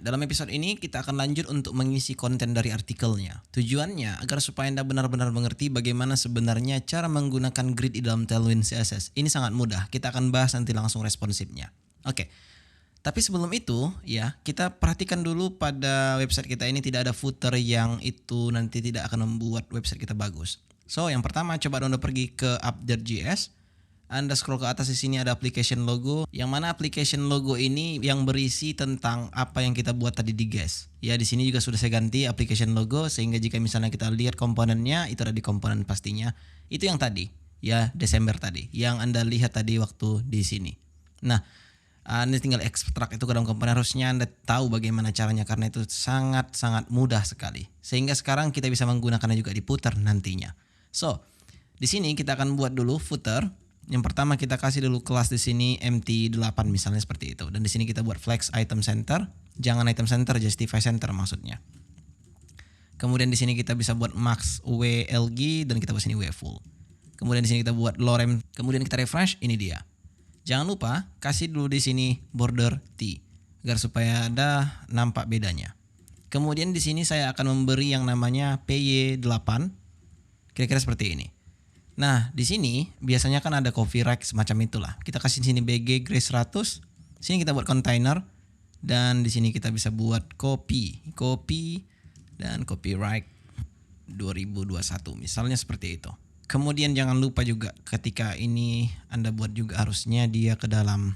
dalam episode ini kita akan lanjut untuk mengisi konten dari artikelnya. Tujuannya agar supaya Anda benar-benar mengerti bagaimana sebenarnya cara menggunakan grid di dalam Tailwind CSS. Ini sangat mudah, kita akan bahas nanti langsung responsifnya. Oke, tapi sebelum itu ya, kita perhatikan dulu pada website kita ini tidak ada footer yang itu nanti tidak akan membuat website kita bagus. So, yang pertama coba Anda pergi ke update.js. Anda scroll ke atas, di sini ada application logo, yang mana application logo ini yang berisi tentang apa yang kita buat tadi di guest. Ya, di sini juga sudah saya ganti application logo sehingga jika misalnya kita lihat komponennya itu ada di komponen pastinya. Itu yang tadi, ya Desember tadi, yang Anda lihat tadi waktu di sini. Nah, Anda tinggal ekstrak itu ke dalam komponen, harusnya Anda tahu bagaimana caranya karena itu sangat-sangat mudah sekali. Sehingga sekarang kita bisa menggunakannya juga di footer nantinya. So, di sini kita akan buat dulu footer. Yang pertama kita kasih dulu kelas di sini empty8 misalnya seperti itu. Dan di sini kita buat flex item center, jangan item center, justify center maksudnya. Kemudian di sini kita bisa buat max WLG dan kita buat sini W full. Kemudian di sini kita buat lorem, kemudian kita refresh, ini dia. Jangan lupa kasih dulu di sini border T agar supaya ada nampak bedanya. Kemudian di sini saya akan memberi yang namanya PY8, kira-kira seperti ini. Nah, di sini biasanya kan ada copyright semacam itulah. Kita kasih di sini BG Grace 100. Sini kita buat container dan di sini kita bisa buat copy dan copyright 2021 misalnya seperti itu. Kemudian jangan lupa juga ketika ini Anda buat juga harusnya dia ke dalam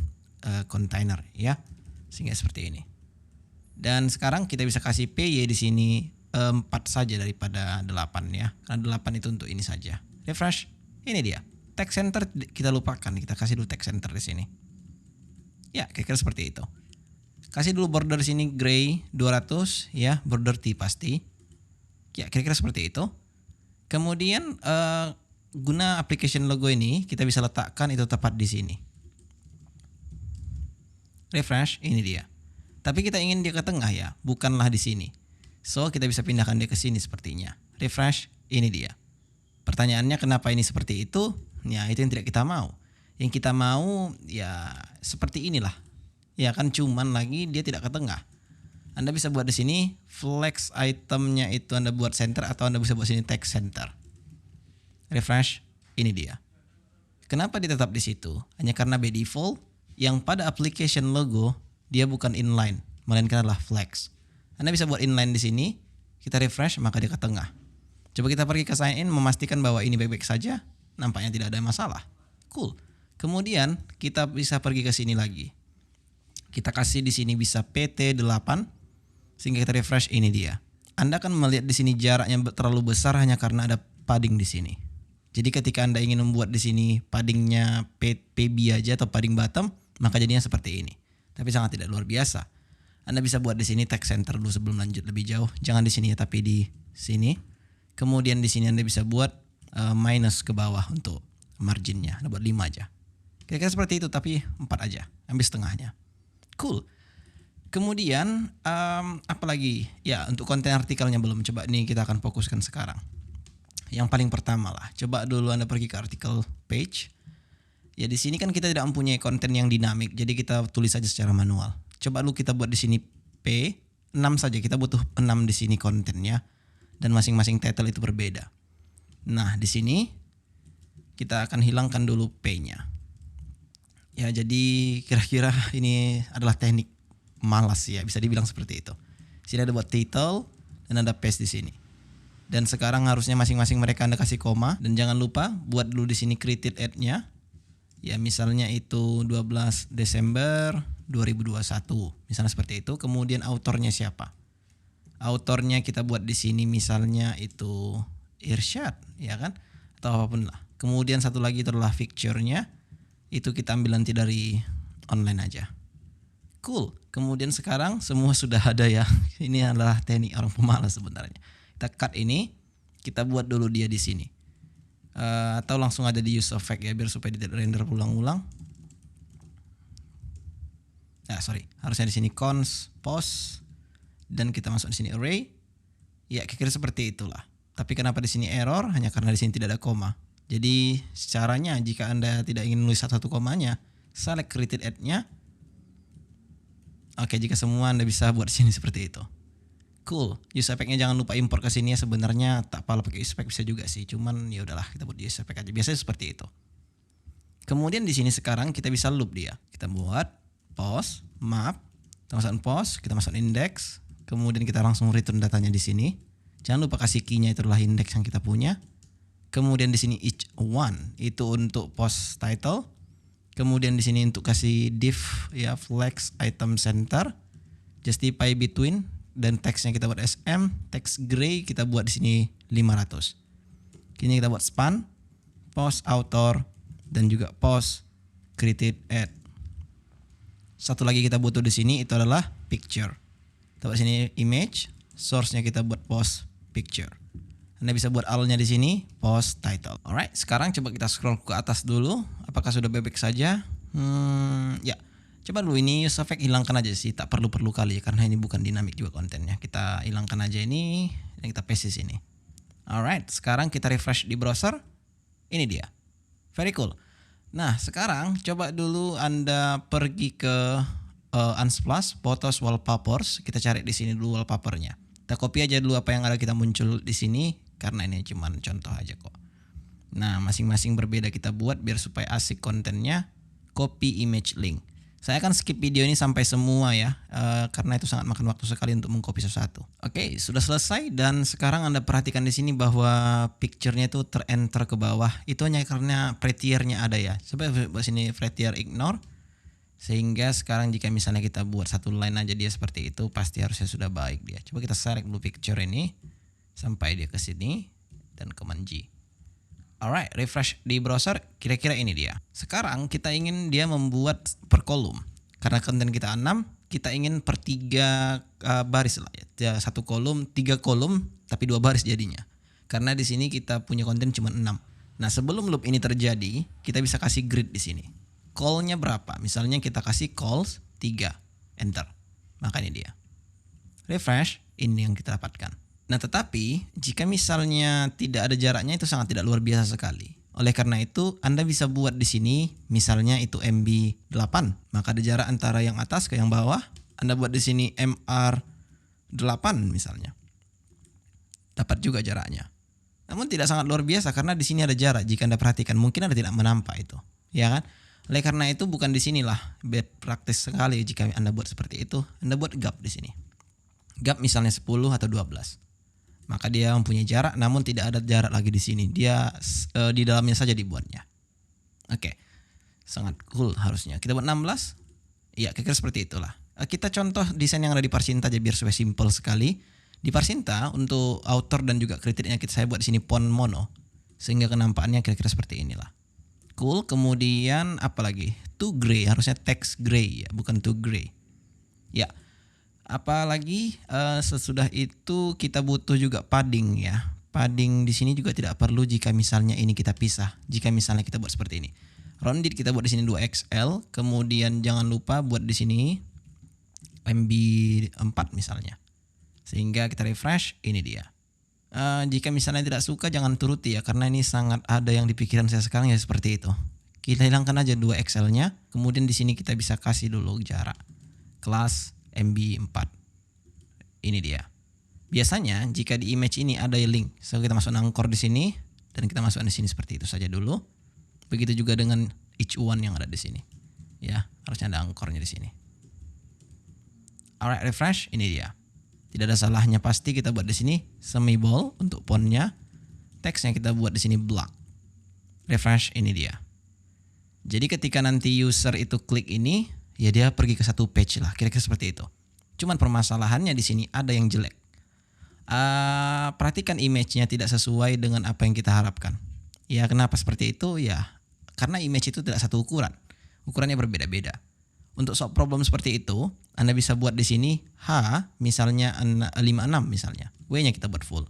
container ya. Sehingga seperti ini. Dan sekarang kita bisa kasih PY di sini 4 saja daripada 8 ya. Karena 8 itu untuk ini saja. Refresh, ini dia. Text center kita lupakan, kita kasih dulu text center di sini. Ya, kira-kira seperti itu. Kasih dulu border di sini gray 200 ya, border T pasti. Ya, kira-kira seperti itu. Kemudian guna application logo ini kita bisa letakkan itu tepat di sini. Refresh, ini dia. Tapi kita ingin dia ke tengah ya, bukanlah di sini. So, kita bisa pindahkan dia ke sini sepertinya. Refresh, ini dia. Pertanyaannya kenapa ini seperti itu? Ya itu yang tidak kita mau. Yang kita mau ya seperti inilah. Ya kan cuman lagi dia tidak ke tengah. Anda bisa buat di sini flex itemnya itu Anda buat center atau Anda bisa buat sini text center. Refresh, ini dia. Kenapa dia tetap di situ? Hanya karena by default yang pada application logo dia bukan inline, melainkan adalah flex. Anda bisa buat inline di sini, kita refresh maka dia ke tengah. Coba kita pergi ke sign in, memastikan bahwa ini baik-baik saja. Nampaknya tidak ada masalah. Cool. Kemudian kita bisa pergi ke sini lagi. Kita kasih di sini bisa PT8 sehingga kita refresh, ini dia. Anda akan melihat di sini jaraknya terlalu besar hanya karena ada padding di sini. Jadi ketika Anda ingin membuat di sini paddingnya PB aja atau padding bottom, maka jadinya seperti ini. Tapi sangat tidak luar biasa. Anda bisa buat di sini text center dulu sebelum lanjut lebih jauh. Jangan di sini ya, tapi di sini. Kemudian di sini Anda bisa buat minus ke bawah untuk marginnya. Anda buat 5 aja. Kira-kira seperti itu, tapi 4 aja. Ambil setengahnya. Cool. Kemudian apa lagi? Ya, untuk konten artikelnya belum. Coba ini kita akan fokuskan sekarang. Yang paling pertama lah. Coba dulu Anda pergi ke artikel page. Ya di sini kan kita tidak mempunyai konten yang dinamik. Jadi kita tulis saja secara manual. Coba dulu kita buat di sini P6 saja. Kita butuh 6 di sini kontennya. Dan masing-masing title itu berbeda. Nah, di sini kita akan hilangkan dulu P-nya. Ya, jadi kira-kira ini adalah teknik malas ya, bisa dibilang seperti itu. Sini ada buat title dan ada paste di sini. Dan sekarang harusnya masing-masing mereka Anda kasih koma dan jangan lupa buat dulu di sini created at-nya. Ya, misalnya itu 12 Desember 2021. Misalnya seperti itu. Kemudian autornya siapa? Autornya kita buat di sini misalnya itu Irsyad, ya kan? Atau apapun lah. Kemudian satu lagi itu adalah picture-nya. Itu kita ambil nanti dari online aja. Cool. Kemudian sekarang semua sudah ada ya. Ini adalah teknik orang pemalas sebenarnya. Kita cut ini, kita buat dulu dia di sini. Atau langsung ada di use effect ya biar supaya tidak render ulang-ulang. Nah, sorry. Harusnya di sini cons post. Dan kita masuk di sini array. Ya, kira-kira seperti itulah. Tapi kenapa di sini error? Hanya karena di sini tidak ada koma. Jadi caranya jika Anda tidak ingin menulis satu komanya, select created at-nya. Oke, jika semua Anda bisa buat di sini seperti itu. Cool. Use effect-nya jangan lupa import ke sini ya. Sebenarnya tak apa pakai use effect bisa juga sih. Cuman ya udahlah, kita buat use effect aja. Biasanya seperti itu. Kemudian di sini sekarang kita bisa loop dia. Kita buat post, map, kita masukkan post, kita masukkan index, kemudian kita langsung return datanya di sini. Jangan lupa kasih key-nya, itu adalah index yang kita punya. Kemudian di sini each one itu untuk post title. Kemudian di sini untuk kasih div ya flex item center, justify between, dan teksnya kita buat SM, text gray kita buat di sini 500. Kini kita buat span, post author, dan juga post created at. Satu lagi kita butuh di sini itu adalah picture. Kita buat sini image, source-nya kita buat post picture. Anda bisa buat alnya di sini post title. Alright, sekarang coba kita scroll ke atas dulu. Apakah sudah bebek saja? Ya, coba dulu ini use effect hilangkan aja sih. Tak perlu kali ya, karena ini bukan dinamik juga kontennya. Kita hilangkan aja ini dan kita paste di sini. Alright, sekarang kita refresh di browser. Ini dia. Very cool. Nah, sekarang coba dulu Anda pergi ke Unsplash, Photos, Wallpapers. Kita cari di sini dulu wallpapernya. Kita copy aja dulu apa yang ada kita muncul di sini, karena ini cuma contoh aja kok. Nah, masing-masing berbeda kita buat biar supaya asik kontennya. Copy image link. Saya akan skip video ini sampai semua ya, karena itu sangat makan waktu sekali untuk mengcopy sesuatu. Oke, sudah selesai dan sekarang Anda perhatikan di sini bahwa picture-nya itu ter-enter ke bawah. Itu hanya karena prettier-nya ada ya. Coba buat sini prettier ignore. Sehingga sekarang jika misalnya kita buat satu line aja dia seperti itu, pasti harusnya sudah baik dia. Coba kita select dulu picture ini sampai dia ke sini dan Command G. Alright, refresh di browser, kira-kira ini dia. Sekarang kita ingin dia membuat per kolom. Karena konten kita 6, kita ingin per 3 baris lah ya. Satu kolom, 3 kolom, tapi 2 baris jadinya. Karena di sini kita punya konten cuma 6. Nah, sebelum loop ini terjadi, kita bisa kasih grid di sini. Call-nya berapa? Misalnya kita kasih calls 3, enter. Maka ini dia. Refresh, ini yang kita dapatkan. Nah, tetapi jika misalnya tidak ada jaraknya itu sangat tidak luar biasa sekali. Oleh karena itu, Anda bisa buat di sini misalnya itu MB 8, maka ada jarak antara yang atas ke yang bawah. Anda buat di sini MR 8 misalnya. Dapat juga jaraknya. Namun tidak sangat luar biasa karena di sini ada jarak. Jika Anda perhatikan, mungkin Anda tidak menampak itu, ya kan? Oleh karena itu bukan di sinilah bad practice sekali jika Anda buat seperti itu. Anda buat gap di sini. Gap misalnya 10 atau 12. Maka dia mempunyai jarak, namun tidak ada jarak lagi di sini. Dia di dalamnya saja dibuatnya. Oke, sangat cool harusnya. Kita buat 16. Iya, kira-kira seperti itulah. Kita contoh desain yang ada di Parsinta aja biar supaya simple sekali. Di Parsinta untuk author dan juga kritiknya saya buat di sini font mono, sehingga kenampakannya kira-kira seperti inilah. Cool. Kemudian apa lagi? To gray, harusnya text gray ya, bukan to gray. Ya. Apalagi sesudah itu kita butuh juga padding ya. Padding di sini juga tidak perlu jika misalnya ini kita pisah. Jika misalnya kita buat seperti ini. Rounded kita buat di sini 2XL, kemudian jangan lupa buat di sini MB 4 misalnya. Sehingga kita refresh, ini dia. Jika misalnya tidak suka jangan turuti ya, karena ini sangat ada yang di pikiran saya sekarang ya seperti itu. Kita hilangkan aja 2XL-nya, kemudian di sini kita bisa kasih dulu jarak. Kelas MB 4. Ini dia. Biasanya jika di image ini ada link, so kita masuk anchor di sini dan kita masukkan di sini seperti itu saja dulu. Begitu juga dengan each one yang ada di sini. Ya, harusnya ada anchornya di sini. Alright, refresh, ini dia. Tidak ada salahnya pasti kita buat di sini semi bold untuk fontnya. Teksnya kita buat di sini black. Refresh, ini dia. Jadi ketika nanti user itu klik ini, ya dia pergi ke satu page lah, kira-kira seperti itu. Cuman permasalahannya di sini ada yang jelek. Perhatikan image-nya tidak sesuai dengan apa yang kita harapkan. Ya kenapa seperti itu? Ya karena image itu tidak satu ukuran. Ukurannya berbeda-beda. Untuk solve problem seperti itu, Anda bisa buat di sini H misalnya 56 misalnya. W-nya kita buat full.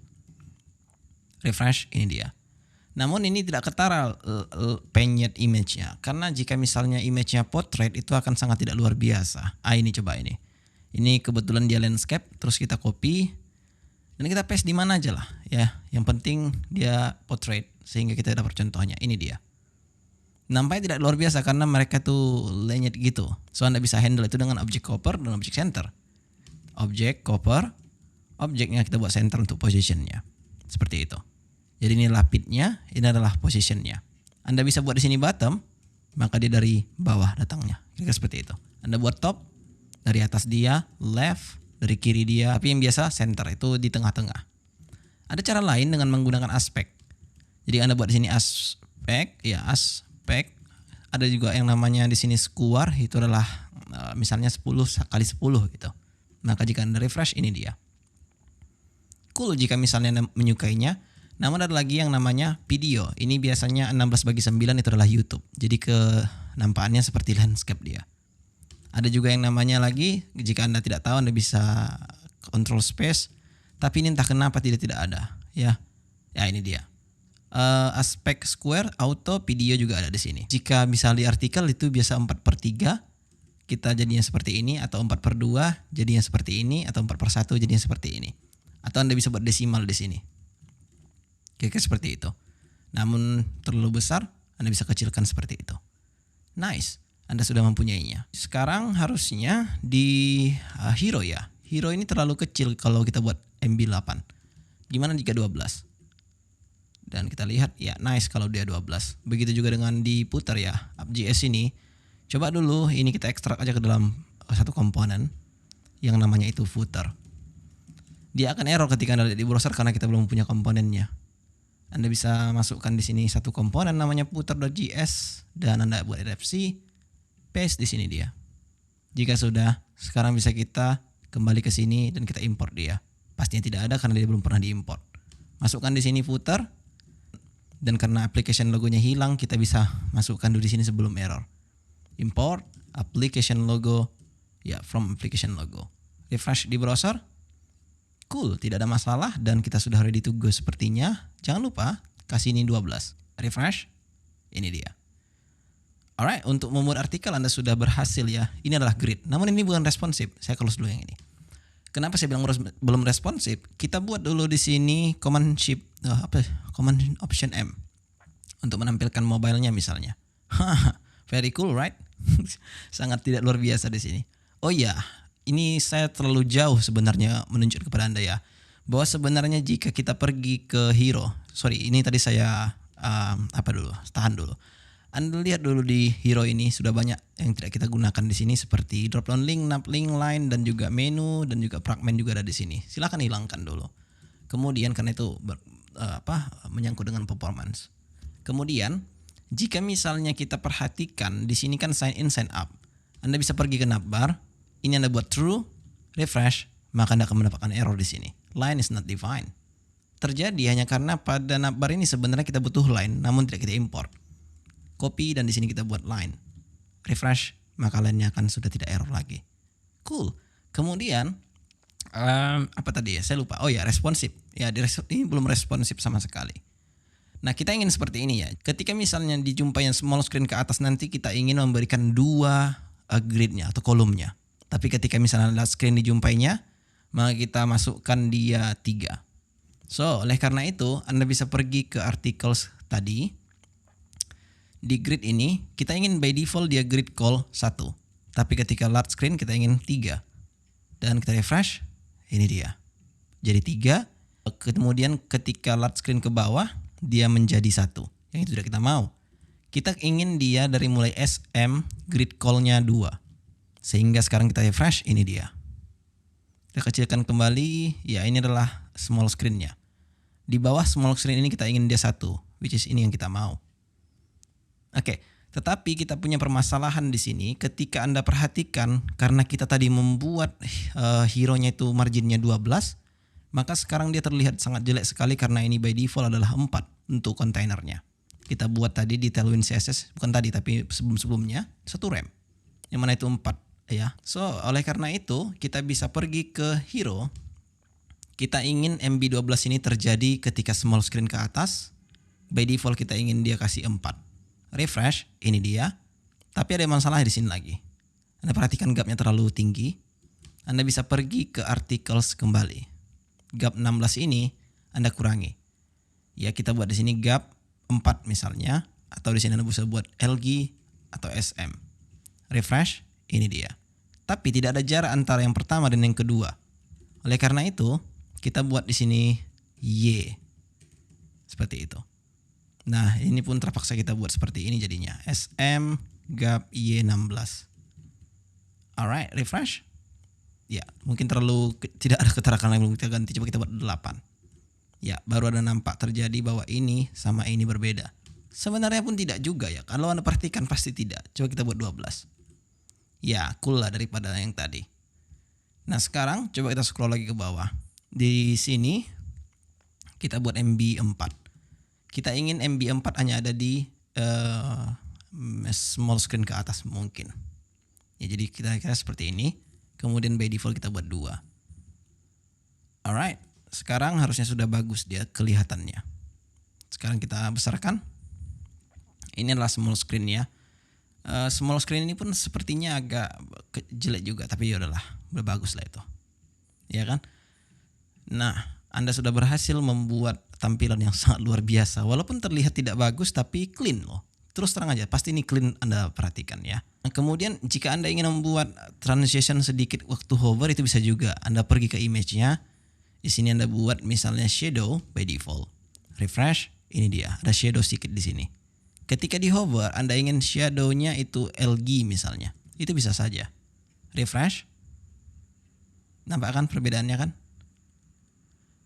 Refresh, ini dia. Namun ini tidak ketara penyet image-nya. Karena jika misalnya image-nya portrait itu akan sangat tidak luar biasa. Ini coba ini. Ini kebetulan dia landscape, terus kita copy dan kita paste di mana aja lah ya. Yang penting dia portrait sehingga kita dapat contohnya. Ini dia. Nampaknya tidak luar biasa karena mereka tuh lenyet gitu. So Anda bisa handle itu dengan objek cover dan objek center. Objek cover, objeknya kita buat center untuk positionnya. Seperti itu. Jadi ini adalah pitnya, ini adalah positionnya. Anda bisa buat di sini bottom, maka dia dari bawah datangnya. Kira-kira seperti itu. Anda buat top, dari atas dia, left, dari kiri dia. Tapi yang biasa center itu di tengah-tengah. Ada cara lain dengan menggunakan aspek. Jadi Anda buat di sini aspek, ya aspek. Ada juga yang namanya di sini square, itu adalah misalnya 10 kali 10 gitu. Maka jika Anda refresh, ini dia. Cool jika misalnya Anda menyukainya. Namun ada lagi yang namanya video. Ini biasanya 16:9 itu adalah YouTube. Jadi kenampakannya seperti landscape dia. Ada juga yang namanya lagi, jika Anda tidak tahu Anda bisa control space. Tapi ini entah kenapa tidak ada. Ya ini dia. Aspek square, auto, video juga ada di sini. Jika bisa di artikel itu biasa 4/3. Kita jadinya seperti ini. Atau 4/2 jadinya seperti ini. Atau 4/1 jadinya seperti ini. Atau Anda bisa buat desimal di sini. Kira-kira seperti itu. Namun terlalu besar, Anda bisa kecilkan seperti itu. Nice, Anda sudah mempunyainya. Sekarang harusnya di hero ya. Hero ini terlalu kecil kalau kita buat MB8. Gimana jika 12? Dan kita lihat ya nice kalau dia 12. Begitu juga dengan di putar ya. UpJS ini. Coba dulu ini kita ekstrak aja ke dalam satu komponen yang namanya itu footer. Dia akan error ketika Anda lihat di browser karena kita belum punya komponennya. Anda bisa masukkan di sini satu komponen namanya footer.js dan Anda buat RFC, paste di sini dia. Jika sudah, sekarang bisa kita kembali ke sini dan kita import dia. Pastinya tidak ada karena dia belum pernah diimport. Masukkan di sini footer dan karena application logonya hilang, kita bisa masukkan dulu di sini sebelum error. Import application logo, ya from application logo. Refresh di browser. Cool, tidak ada masalah dan kita sudah ready to go sepertinya. Jangan lupa kasih ini 12. Refresh. Ini dia. Alright, untuk membuat artikel Anda sudah berhasil ya. Ini adalah grid. Namun ini bukan responsif. Saya close dulu yang ini. Kenapa saya bilang belum responsif? Kita buat dulu di sini command option M untuk menampilkan mobilenya misalnya. Very cool, right? Sangat tidak luar biasa di sini. Oh iya, ini saya terlalu jauh sebenarnya menunjuk kepada Anda ya. Bahwa sebenarnya jika kita pergi ke hero. Sorry, ini tadi saya tahan dulu. Anda lihat dulu di hero ini sudah banyak yang tidak kita gunakan di sini seperti drop down link, nav link, line dan juga menu dan juga fragment juga ada di sini. Silakan hilangkan dulu. Kemudian karena itu menyangkut dengan performance. Kemudian jika misalnya kita perhatikan di sini kan sign in sign up. Anda bisa pergi ke navbar. Ini Anda buat true, refresh, maka Anda akan mendapatkan error di sini. Line is not defined. Terjadi hanya karena pada navbar ini sebenarnya kita butuh line namun tidak kita import. Copy dan di sini kita buat line. Refresh, maka line-nya akan sudah tidak error lagi. Cool. Kemudian apa tadi ya? Saya lupa. Oh ya, responsif. Ya, ini belum responsif sama sekali. Nah, kita ingin seperti ini ya. Ketika misalnya dijumpai yang small screen ke atas nanti kita ingin memberikan dua gridnya atau kolomnya. Tapi ketika misalnya large screen dijumpainya, maka kita masukkan dia 3. So, oleh karena itu Anda bisa pergi ke articles tadi. Di grid ini kita ingin by default dia grid call 1. Tapi ketika large screen kita ingin 3. Dan kita refresh, ini dia. Jadi 3. Kemudian ketika large screen ke bawah, dia menjadi 1. Yang itu sudah kita mau. Kita ingin dia dari mulai SM grid call-nya 2. Sehingga sekarang kita refresh, ini dia. Kita kecilkan kembali, ya ini adalah small screen-nya. Di bawah small screen ini kita ingin dia 1, which is ini yang kita mau. Oke, tetapi kita punya permasalahan di sini ketika Anda perhatikan karena kita tadi membuat hero-nya itu marginnya 12, maka sekarang dia terlihat sangat jelek sekali karena ini by default adalah 4 untuk kontainernya. Kita buat tadi di Tailwind CSS, bukan tadi tapi sebelum-sebelumnya 1 rem. Yang mana itu 4 ya. So, oleh karena itu kita bisa pergi ke hero. Kita ingin MB12 ini terjadi ketika small screen ke atas. By default kita ingin dia kasih 4. Refresh, ini dia. Tapi ada masalah di sini lagi. Anda perhatikan gapnya terlalu tinggi. Anda bisa pergi ke articles kembali. Gap 16 ini Anda kurangi. Ya kita buat di sini gap 4 misalnya. atau di sini Anda bisa buat LG atau SM. Refresh, ini dia. Tapi tidak ada jarak antara yang pertama dan yang kedua. Oleh karena itu, kita buat di sini Y. Seperti itu. Nah, ini pun terpaksa kita buat seperti ini jadinya. SM gap Y16. Alright, refresh. Ya, mungkin tidak ada keterangan lain, kita ganti, coba kita buat 8. Ya, baru ada nampak terjadi bahwa ini sama ini berbeda. Sebenarnya pun tidak juga ya. Kalau Anda perhatikan pasti tidak. Coba kita buat 12. Ya, cool lah daripada yang tadi. Nah, sekarang coba kita scroll lagi ke bawah. Di sini kita buat MB4. Kita ingin MB4 hanya ada di small screen ke atas mungkin. Ya, jadi kita kira seperti ini. Kemudian by default kita buat 2. Alright, sekarang harusnya sudah bagus dia kelihatannya. Sekarang kita besarkan. Ini adalah small screen ya. Small screen ini pun sepertinya agak jelek juga, tapi ya udahlah, udah bagus lah itu. Ya kan? Nah, Anda sudah berhasil membuat tampilan yang sangat luar biasa. Walaupun terlihat tidak bagus tapi clean loh. Terus terang aja, pasti ini clean, Anda perhatikan ya. Nah, kemudian jika Anda ingin membuat transition sedikit waktu hover, itu bisa juga. Anda pergi ke image-nya. Di sini Anda buat misalnya shadow by default. Refresh, ini dia. Ada shadow sedikit di sini. Ketika di hover, Anda ingin shadow-nya itu LG misalnya. Itu bisa saja. Refresh. Nampak kan perbedaannya kan?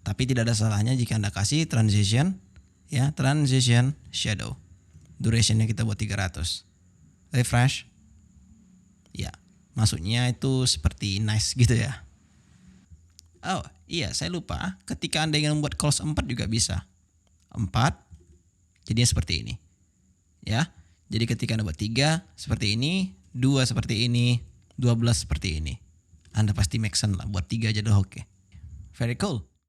Tapi tidak ada salahnya jika Anda kasih transition, ya, transition shadow. Durationnya kita buat 300. Refresh. Ya, maksudnya itu seperti nice gitu ya. Oh iya, saya lupa. Ketika Anda ingin membuat close 4 juga bisa. 4, jadinya seperti ini. Ya, jadi ketika Anda buat 3 seperti ini, 2 seperti ini, 12 seperti ini. Anda pasti make sense lah, buat 3 aja udah oke. Very cool.